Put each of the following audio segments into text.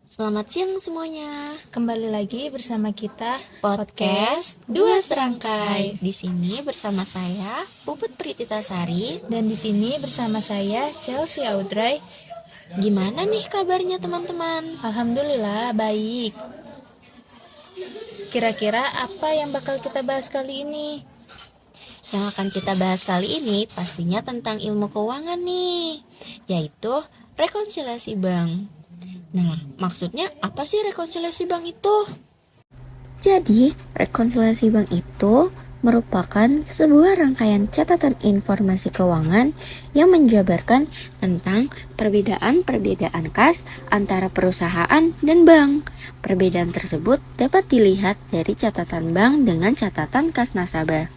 Selamat siang semuanya. Kembali lagi bersama kita Podcast Dua Serangkai. Di sini bersama saya Puput Prititasari. dan di sini bersama saya Chelsea Audrey. Gimana nih kabarnya teman-teman? Alhamdulillah baik. Kira-kira apa yang bakal kita bahas kali ini? Yang akan kita bahas kali ini pastinya tentang ilmu keuangan nih, yaitu rekonsiliasi bank. Nah, maksudnya apa sih rekonsiliasi bank itu? Jadi, rekonsiliasi bank itu merupakan sebuah rangkaian catatan informasi keuangan yang menjabarkan tentang perbedaan-perbedaan kas antara perusahaan dan bank. Perbedaan tersebut dapat dilihat dari catatan bank dengan catatan kas nasabah.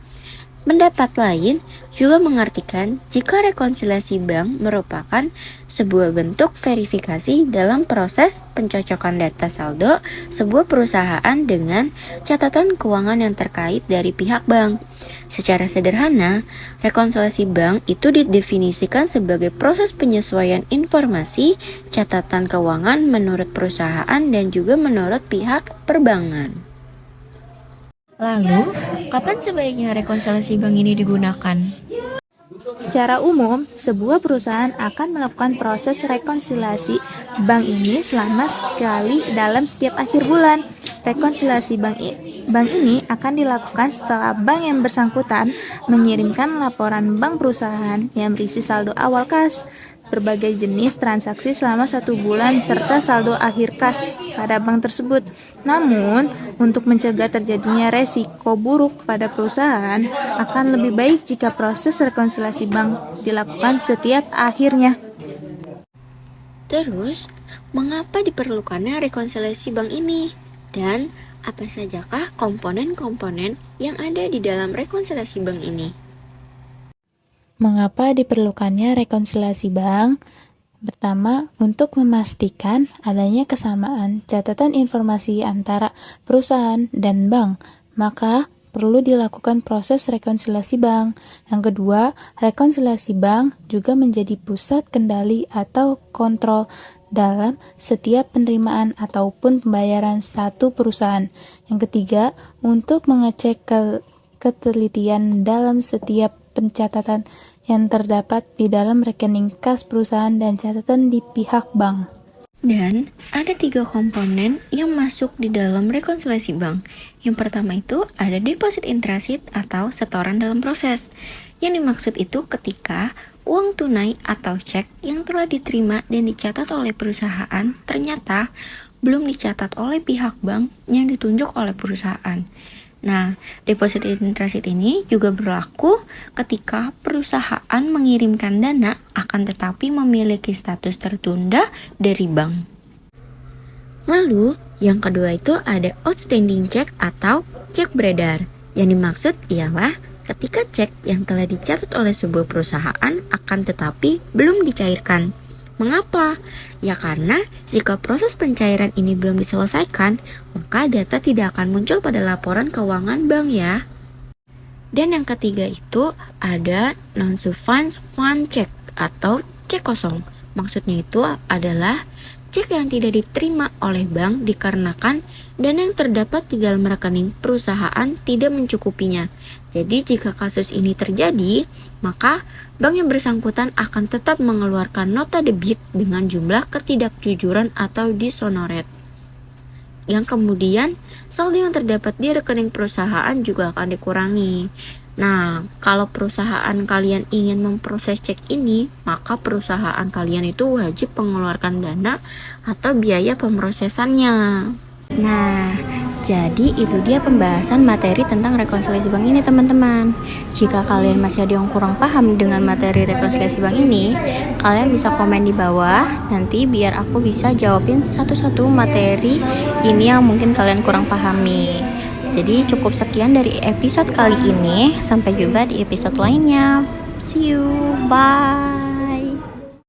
Pendapat lain juga mengartikan jika rekonsiliasi bank merupakan sebuah bentuk verifikasi dalam proses pencocokan data saldo sebuah perusahaan dengan catatan keuangan yang terkait dari pihak bank. Secara sederhana, rekonsiliasi bank itu didefinisikan sebagai proses penyesuaian informasi catatan keuangan menurut perusahaan dan juga menurut pihak perbankan. Lalu, kapan sebaiknya rekonsiliasi bank ini digunakan? Secara umum, sebuah perusahaan akan melakukan proses rekonsiliasi bank ini selama sekali dalam setiap akhir bulan. Rekonsiliasi bank ini akan dilakukan setelah bank yang bersangkutan mengirimkan laporan bank perusahaan yang berisi saldo awal kas, berbagai jenis transaksi selama 1 bulan, serta saldo akhir kas pada bank tersebut. Namun, untuk mencegah terjadinya resiko buruk pada perusahaan, akan lebih baik jika proses rekonsiliasi bank dilakukan setiap akhirnya. Terus, mengapa diperlukannya rekonsiliasi bank ini? Dan apa sajakah komponen-komponen yang ada di dalam rekonsiliasi bank ini? Mengapa diperlukannya rekonsiliasi bank? Pertama, untuk memastikan adanya kesamaan catatan informasi antara perusahaan dan bank, maka perlu dilakukan proses rekonsiliasi bank. Yang kedua, rekonsiliasi bank juga menjadi pusat kendali atau kontrol dalam setiap penerimaan ataupun pembayaran satu perusahaan. Yang ketiga, untuk mengecek ketelitian dalam setiap pencatatan yang terdapat di dalam rekening kas perusahaan dan catatan di pihak bank. Dan ada 3 komponen yang masuk di dalam rekonsiliasi bank. Yang pertama itu ada deposit in transit atau setoran dalam proses. Yang dimaksud itu ketika uang tunai atau cek yang telah diterima dan dicatat oleh perusahaan ternyata belum dicatat oleh pihak bank yang ditunjuk oleh perusahaan. Nah, deposit in transit ini juga berlaku ketika perusahaan mengirimkan dana akan tetapi memiliki status tertunda dari bank. Lalu, yang kedua itu ada outstanding check atau cek beredar. Yang dimaksud ialah ketika cek yang telah dicatat oleh sebuah perusahaan akan tetapi belum dicairkan. Mengapa? Ya karena jika proses pencairan ini belum diselesaikan, maka data tidak akan muncul pada laporan keuangan bank ya. Dan yang ketiga itu ada non-sufficient fund check atau cek kosong. Maksudnya itu adalah cek yang tidak diterima oleh bank dikarenakan dana yang terdapat di dalam rekening perusahaan tidak mencukupinya. Jadi jika kasus ini terjadi, maka bank yang bersangkutan akan tetap mengeluarkan nota debit dengan jumlah ketidakjujuran atau dishonored. Yang kemudian saldo yang terdapat di rekening perusahaan juga akan dikurangi. Nah, kalau perusahaan kalian ingin memproses cek ini, maka perusahaan kalian itu wajib mengeluarkan dana atau biaya pemrosesannya. Nah, jadi itu dia pembahasan materi tentang rekonsiliasi bank ini teman-teman. Jika kalian masih ada yang kurang paham dengan materi rekonsiliasi bank ini, kalian bisa komen di bawah, nanti biar aku bisa jawabin satu-satu materi ini yang mungkin kalian kurang pahami. Jadi cukup sekian dari episode kali ini, sampai jumpa di episode lainnya. See you, bye.